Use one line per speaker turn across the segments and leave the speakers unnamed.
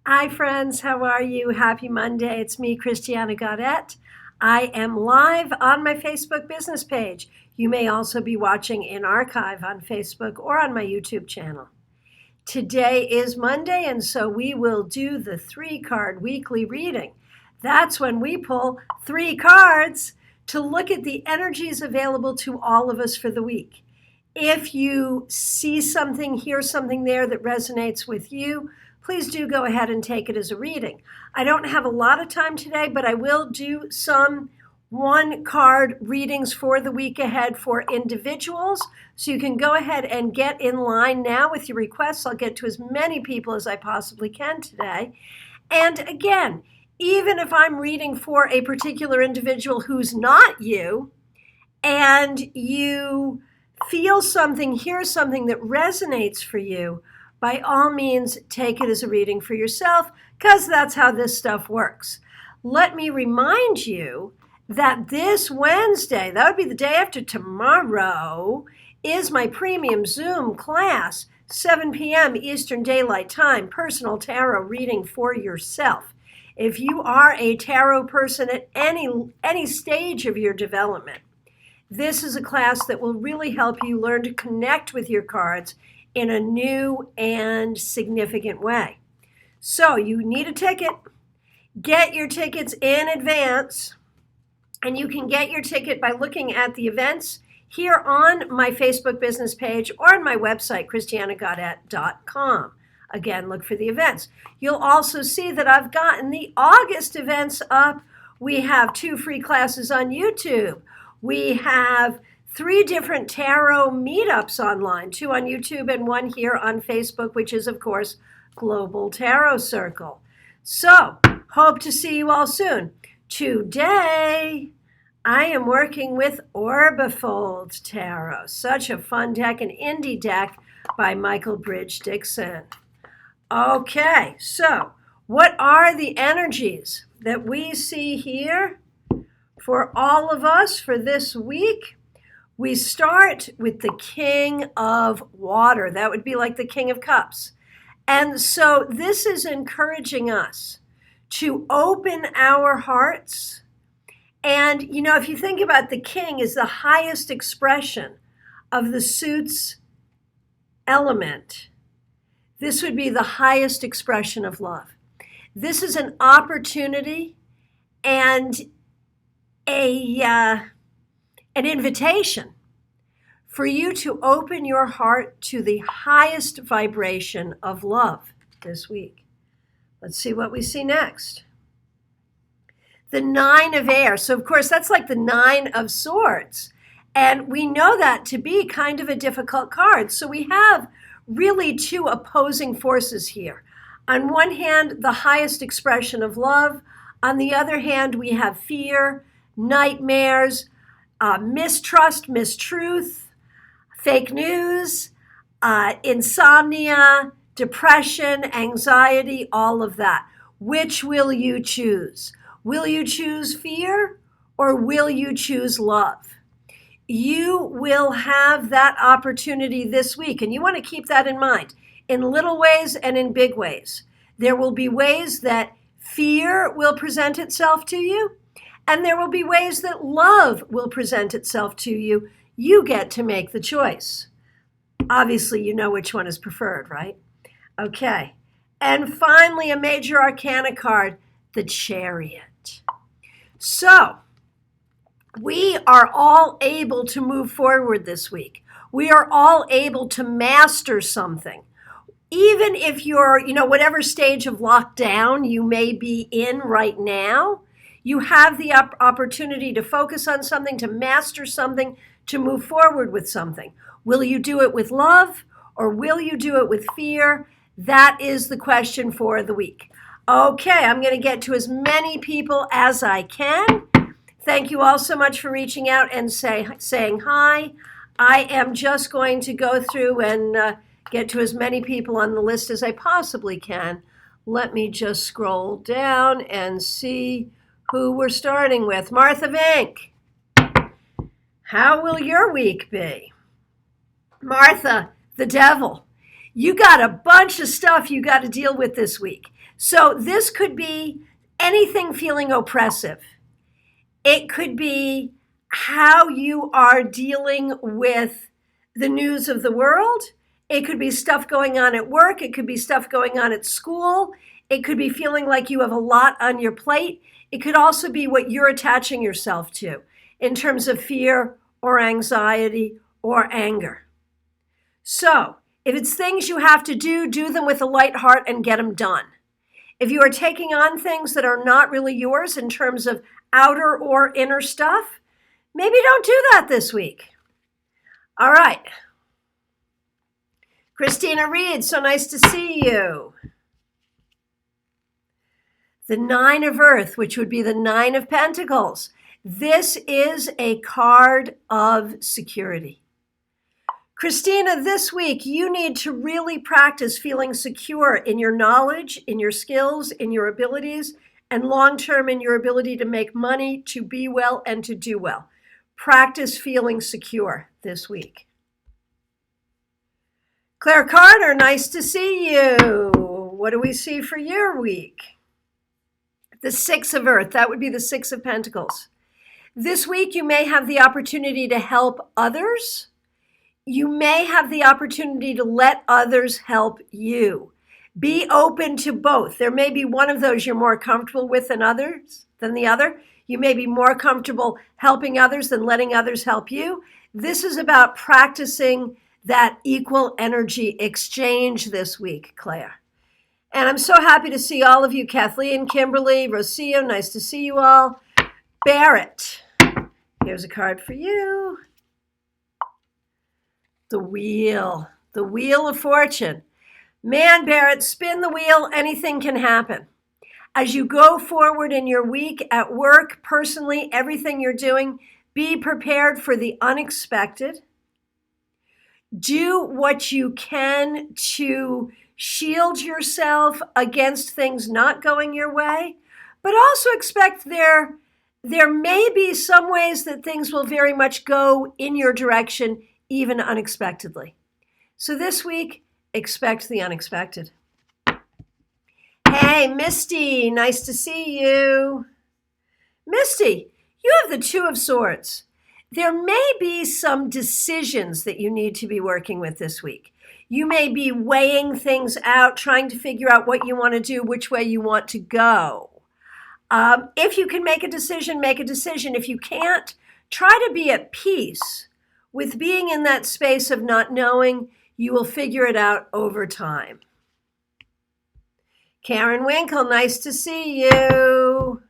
Hi, friends. How are you? Happy Monday. It's me, Christiana Gaudet. I am live on my Facebook business page. You may also be watching in archive on Facebook or on my YouTube channel. Today is Monday, and so we will do the 3-card weekly reading. That's when we pull 3 cards to look at the energies available to all of us for the week. If you see something, hear something there that resonates with you, please do go ahead and take it as a reading. I don't have a lot of time today, but I will do some 1-card readings for the week ahead for individuals. So you can go ahead and get in line now with your requests. I'll get to as many people as I possibly can today. And again, even if I'm reading for a particular individual who's not you, and you feel something, hear something that resonates for you, by all means, take it as a reading for yourself, because that's how this stuff works. Let me remind you that this Wednesday, that would be the day after tomorrow, is my premium Zoom class, 7 p.m. Eastern Daylight Time, personal tarot reading for yourself. If you are a tarot person at any stage of your development, this is a class that will really help you learn to connect with your cards in a new and significant way. So you need a ticket. Get your tickets in advance, and you can get your ticket by looking at the events here on my Facebook business page or on my website, christianagaudet.com. Again, look for the events. You'll also see that I've gotten the August events up. We have 2 free classes on YouTube. We have 3 different tarot meetups online, 2 on YouTube and 1 here on Facebook, which is, of course, Global Tarot Circle. So, hope to see you all soon. Today, I am working with Orbifold Tarot. Such a fun deck, an indie deck by Michael Bridge Dixon. Okay, so what are the energies that we see here for all of us for this week? We start with the King of Water. That would be like the King of Cups. And so this is encouraging us to open our hearts. And, if you think about the king is the highest expression of the suit's element, this would be the highest expression of love. This is an opportunity and an invitation for you to open your heart to the highest vibration of love this week. Let's see what we see next. The 9 of Air. So, of course, that's like the 9 of Swords. And we know that to be kind of a difficult card. So we have really 2 opposing forces here. On one hand, the highest expression of love. On the other hand, we have fear, nightmares, mistrust, mistruth, fake news, insomnia, depression, anxiety, all of that. Which will you choose? Will you choose fear or will you choose love? You will have that opportunity this week, and you want to keep that in mind in little ways and in big ways. There will be ways that fear will present itself to you, and there will be ways that love will present itself to you. You get to make the choice. Obviously, you know which one is preferred, right? Okay. And finally, a major arcana card, the Chariot. So, we are all able to move forward this week. We are all able to master something. Even if you're, whatever stage of lockdown you may be in right now, you have the opportunity to focus on something, to master something, to move forward with something. Will you do it with love or will you do it with fear? That is the question for the week. Okay, I'm going to get to as many people as I can. Thank you all so much for reaching out and saying hi. I am just going to go through and get to as many people on the list as I possibly can. Let me just scroll down and see who we're starting with. Martha Vink, how will your week be? Martha, the devil. You got a bunch of stuff you got to deal with this week. So this could be anything feeling oppressive. It could be how you are dealing with the news of the world. It could be stuff going on at work. It could be stuff going on at school. It could be feeling like you have a lot on your plate. It could also be what you're attaching yourself to in terms of fear or anxiety or anger. So if it's things you have to do them with a light heart and get them done. If you are taking on things that are not really yours in terms of outer or inner stuff, maybe don't do that this week. All right. Christina Reed, so nice to see you. The Nine of Earth, which would be the Nine of Pentacles. This is a card of security. Christina, this week, you need to really practice feeling secure in your knowledge, in your skills, in your abilities, and long-term in your ability to make money, to be well, and to do well. Practice feeling secure this week. Claire Carter, nice to see you. What do we see for your week? The Six of Earth, that would be the Six of Pentacles. This week, you may have the opportunity to help others. You may have the opportunity to let others help you. Be open to both. There may be one of those you're more comfortable with than the other. You may be more comfortable helping others than letting others help you. This is about practicing that equal energy exchange this week, Claire. And I'm so happy to see all of you, Kathleen, Kimberly, Rocio, nice to see you all. Barrett, here's a card for you. The Wheel of Fortune. Man, Barrett, spin the wheel, anything can happen. As you go forward in your week at work, personally, everything you're doing, be prepared for the unexpected. Do what you can to shield yourself against things not going your way, but also expect there may be some ways that things will very much go in your direction, even unexpectedly. So this week, expect the unexpected. Hey, Misty, nice to see you. Misty, you have the Two of Swords. There may be some decisions that you need to be working with this week. You may be weighing things out, trying to figure out what you want to do, which way you want to go. If you can make a decision, make a decision. If you can't, try to be at peace with being in that space of not knowing. You will figure it out over time. Karen Winkle, nice to see you.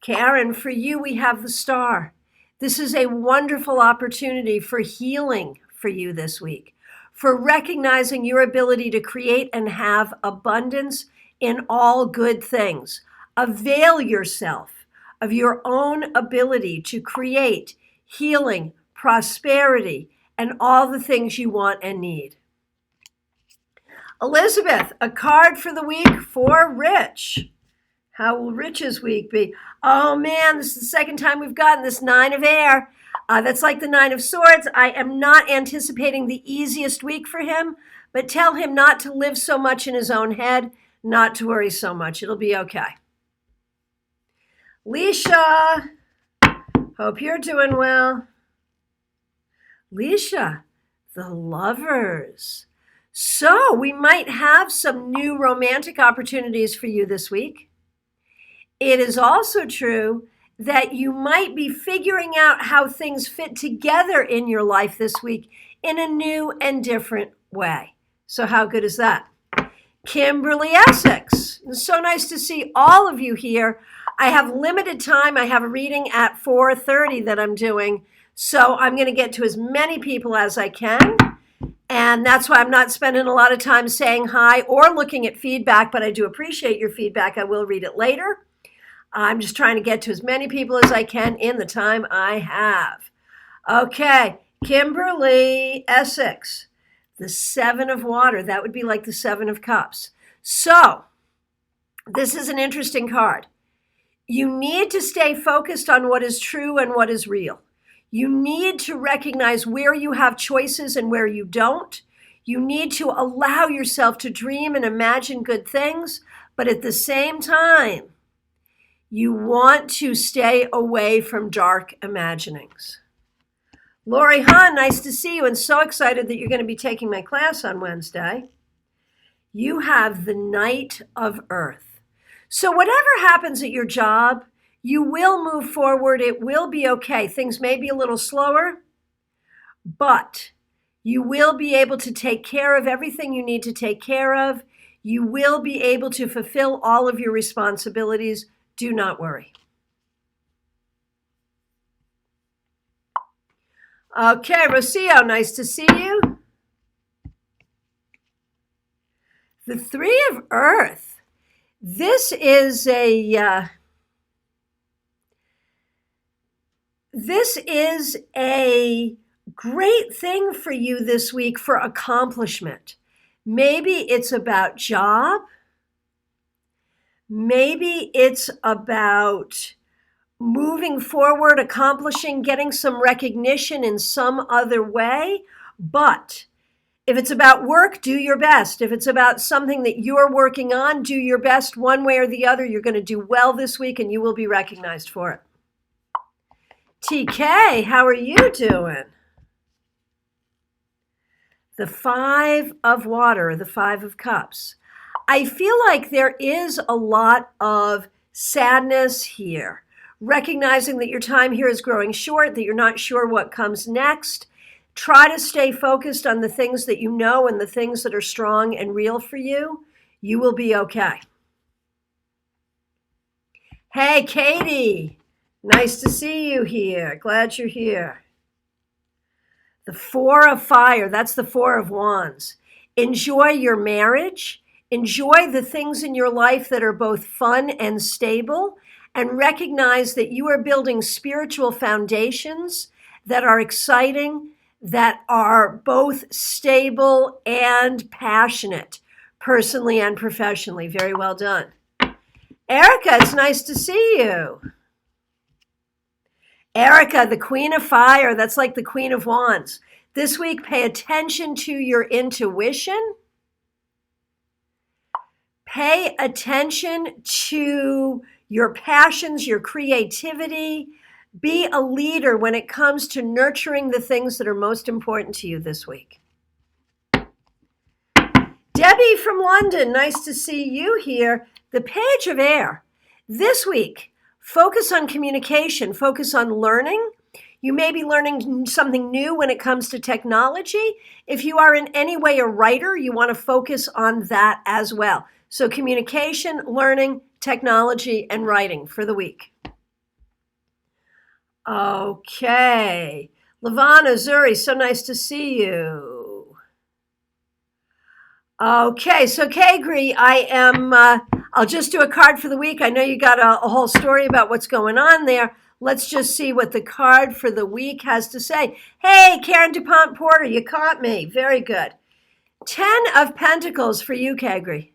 Karen, for you, we have the Star. This is a wonderful opportunity for healing for you this week, for recognizing your ability to create and have abundance in all good things. Avail yourself of your own ability to create healing, prosperity, and all the things you want and need. Elizabeth, a card for the week for Rich. How will Rich's week be? Oh man, this is the second time we've gotten this Nine of Air. That's like the Nine of Swords. I am not anticipating the easiest week for him, but tell him not to live so much in his own head, not to worry so much. It'll be okay. Leisha, hope you're doing well. Leisha, the Lovers. So we might have some new romantic opportunities for you this week. It is also true that you might be figuring out how things fit together in your life this week in a new and different way. So how good is that? Kimberly Essex, it's so nice to see all of you here. I have limited time. I have a reading at 4:30 that I'm doing. So I'm going to get to as many people as I can. And that's why I'm not spending a lot of time saying hi or looking at feedback, but I do appreciate your feedback. I will read it later. I'm just trying to get to as many people as I can in the time I have. Okay, Kimberly Essex, the Seven of Water. That would be like the Seven of Cups. So this is an interesting card. You need to stay focused on what is true and what is real. You need to recognize where you have choices and where you don't. You need to allow yourself to dream and imagine good things, but at the same time, you want to stay away from dark imaginings. Lori Hahn, nice to see you, and so excited that you're going to be taking my class on Wednesday. You have the Knight of Earth. So whatever happens at your job, you will move forward. It will be okay. Things may be a little slower, but you will be able to take care of everything you need to take care of. You will be able to fulfill all of your responsibilities. Do not worry. Okay, Rocio, nice to see you. The Three of Earth. This is a great thing for you this week for accomplishment. Maybe it's about job. Maybe it's about moving forward, accomplishing, getting some recognition in some other way. But if it's about work, do your best. If it's about something that you're working on, do your best one way or the other. You're going to do well this week and you will be recognized for it. TK, how are you doing? The Five of Water, the Five of Cups. I feel like there is a lot of sadness here, recognizing that your time here is growing short, that you're not sure what comes next. Try to stay focused on the things that you know and the things that are strong and real for you. You will be okay. Hey, Katie. Nice to see you here. Glad you're here. The Four of Fire, that's the Four of Wands. Enjoy your marriage. Enjoy the things in your life that are both fun and stable, and recognize that you are building spiritual foundations that are exciting, that are both stable and passionate, personally and professionally. Very well done. Erica, it's nice to see you. Erica, the Queen of Fire, that's like the Queen of Wands. This week, pay attention to your intuition. Pay attention to your passions, your creativity. Be a leader when it comes to nurturing the things that are most important to you this week. Debbie from London, nice to see you here. The Page of Air. This week, focus on communication, focus on learning. You may be learning something new when it comes to technology. If you are in any way a writer, you want to focus on that as well. So communication, learning, technology, and writing for the week. Okay. Lavana, Zuri, so nice to see you. Okay, so Kagri, I'll just do a card for the week. I know you got a whole story about what's going on there. Let's just see what the card for the week has to say. Hey, Karen DuPont Porter, you caught me. Very good. 10 of Pentacles for you, Kagri.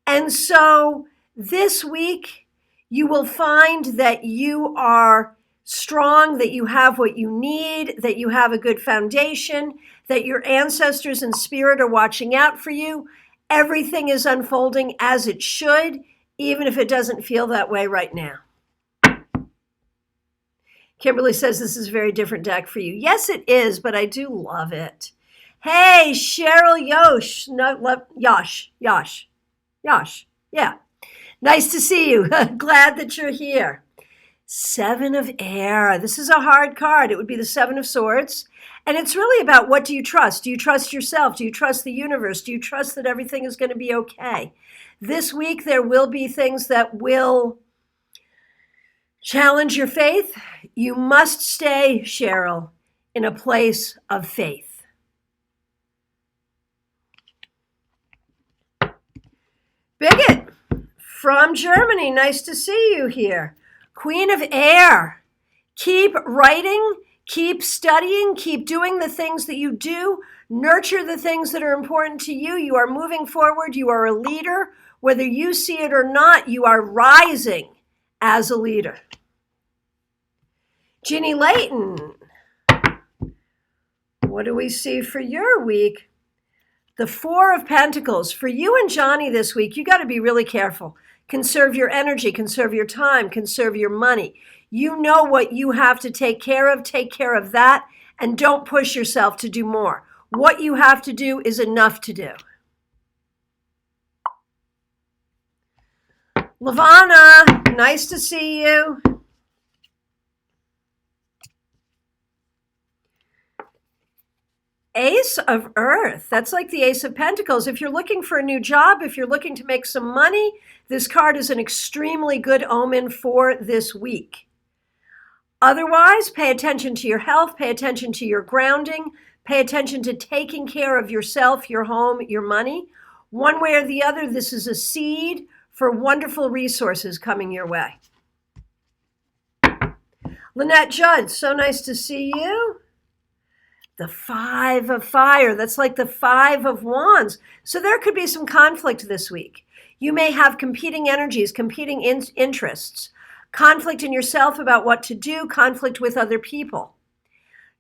And so this week, you will find that you are strong, that you have what you need, that you have a good foundation, that your ancestors in spirit are watching out for you. Everything is unfolding as it should, even if it doesn't feel that way right now. Kimberly says this is a very different deck for you. Yes, it is, but I do love it. Hey, Cheryl Yosh. No, Yosh. Yeah. Nice to see you. Glad that you're here. Seven of Air. This is a hard card. It would be the Seven of Swords. And it's really about, what do you trust? Do you trust yourself? Do you trust the universe? Do you trust that everything is going to be okay? This week, there will be things that will challenge your faith. You must stay, Cheryl, in a place of faith. Bigot from Germany. Nice to see you here. Queen of Air. Keep writing, keep studying, keep doing the things that you do. Nurture the things that are important to you. You are moving forward. You are a leader. Whether you see it or not, you are rising as a leader. Ginny Layton. What do we see for your week? The Four of Pentacles. For you and Johnny this week, you got to be really careful. Conserve your energy, conserve your time, conserve your money. You know what you have to take care of that, and don't push yourself to do more. What you have to do is enough to do. Lavana, nice to see you. Ace of Earth. That's like the Ace of Pentacles. If you're looking for a new job, if you're looking to make some money, this card is an extremely good omen for this week. Otherwise, pay attention to your health, pay attention to your grounding, pay attention to taking care of yourself, your home, your money. One way or the other, this is a seed for wonderful resources coming your way. Lynette Judd, so nice to see you. The Five of Fire, that's like the Five of Wands. So there could be some conflict this week. You may have competing energies, competing interests, conflict in yourself about what to do, conflict with other people.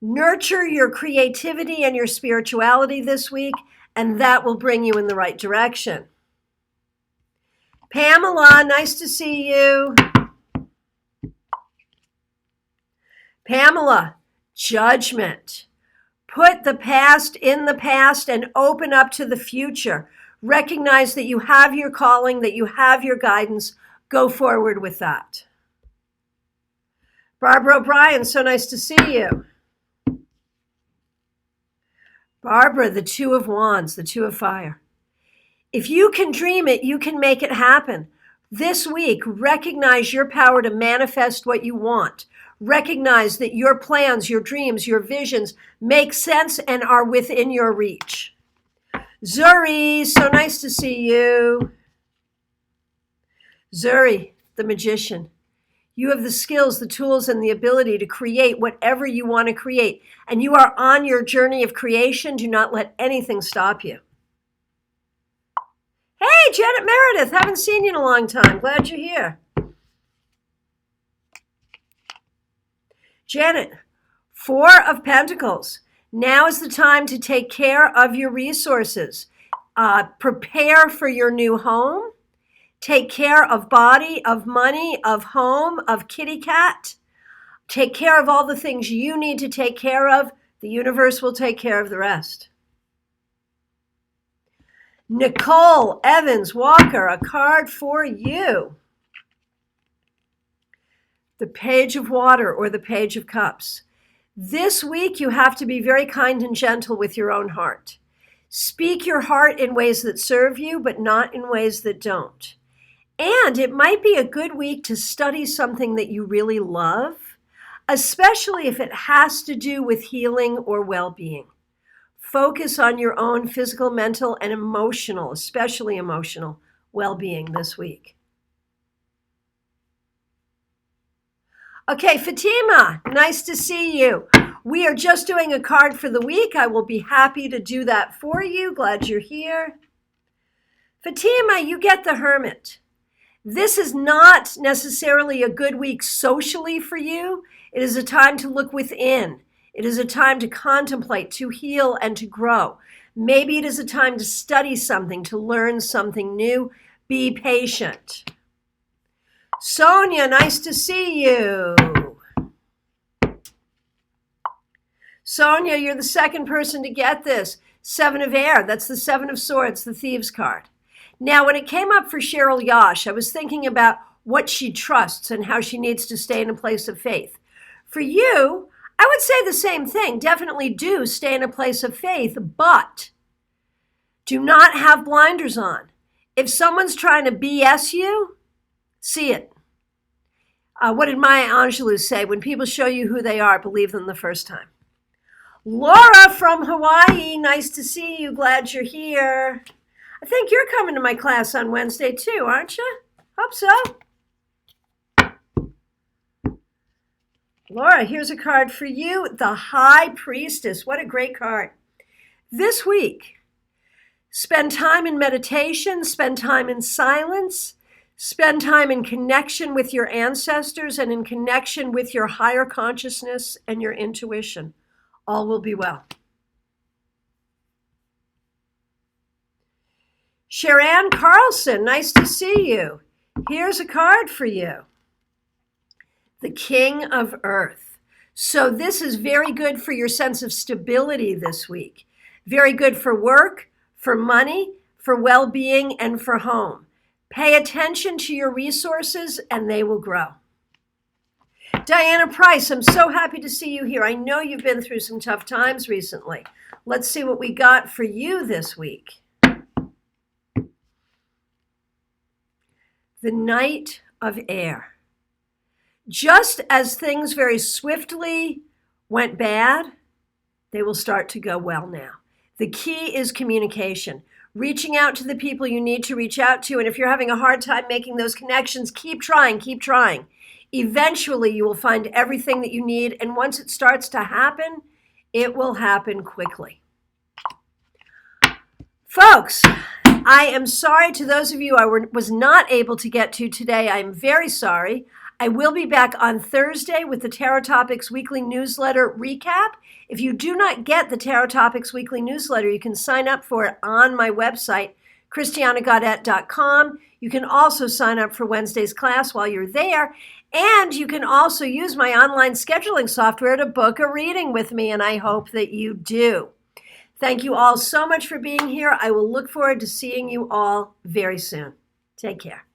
Nurture your creativity and your spirituality this week, and that will bring you in the right direction. Pamela, nice to see you. Pamela, Judgment. Put the past in the past and open up to the future. Recognize that you have your calling, that you have your guidance. Go forward with that. Barbara O'Brien, so nice to see you. Barbara, the Two of Wands, the Two of Fire. If you can dream it, you can make it happen. This week, recognize your power to manifest what you want. Recognize that your plans, your dreams, your visions make sense and are within your reach. Zuri, so nice to see you. Zuri, the Magician. You have the skills, the tools, and the ability to create whatever you want to create. And you are on your journey of creation. Do not let anything stop you. Hey, Janet Meredith, haven't seen you in a long time. Glad you're here. Janet, Four of Pentacles. Now is the time to take care of your resources. Prepare for your new home. Take care of body, of money, of home, of kitty cat. Take care of all the things you need to take care of. The universe will take care of the rest. Nicole Evans Walker, a card for you. The Page of Water or the Page of Cups. This week, you have to be very kind and gentle with your own heart. Speak your heart in ways that serve you, but not in ways that don't. And it might be a good week to study something that you really love, especially if it has to do with healing or well-being. Focus on your own physical, mental, and emotional, especially emotional, well-being this week. Okay, Fatima, nice to see you. We are just doing a card for the week. I will be happy to do that for you. Glad you're here. Fatima, you get the Hermit. This is not necessarily a good week socially for you. It is a time to look within. It is a time to contemplate, to heal, and to grow. Maybe it is a time to study something, to learn something new. Be patient. Sonia, nice to see you. Sonia, you're the second person to get this. Seven of Air, that's the Seven of Swords, the Thieves card. Now, when it came up for Cheryl Yosh, I was thinking about what she trusts and how she needs to stay in a place of faith. For you, I would say the same thing. Definitely do stay in a place of faith, but do not have blinders on. If someone's trying to BS you, see it. What did Maya Angelou say? When people show you who they are, believe them the first time. Laura from Hawaii, nice to see you. Glad you're here. I think you're coming to my class on Wednesday too, aren't you? Hope so. Laura, here's a card for you. The High Priestess. What a great card. This week, spend time in meditation, spend time in silence, spend time in connection with your ancestors and in connection with your higher consciousness and your intuition. All will be well. Sharon Carlson, nice to see you. Here's a card for you. The King of Earth. So this is very good for your sense of stability this week. Very good for work, for money, for well-being, and for home. Pay attention to your resources and they will grow. Diana Price, I'm so happy to see you here. I know you've been through some tough times recently. Let's see what we got for you this week. The Knight of Air. Just as things very swiftly went bad, they will start to go well now. The key is communication. Reaching out to the people you need to reach out to. And if you're having a hard time making those connections, keep trying, keep trying. Eventually, you will find everything that you need. And once it starts to happen, it will happen quickly. Folks, I am sorry to those of you I was not able to get to today. I am very sorry. I will be back on Thursday with the Tarot Topics Weekly Newsletter recap. If you do not get the Tarot Topics Weekly Newsletter, you can sign up for it on my website, christianagaudet.com. You can also sign up for Wednesday's class while you're there. And you can also use my online scheduling software to book a reading with me, and I hope that you do. Thank you all so much for being here. I will look forward to seeing you all very soon. Take care.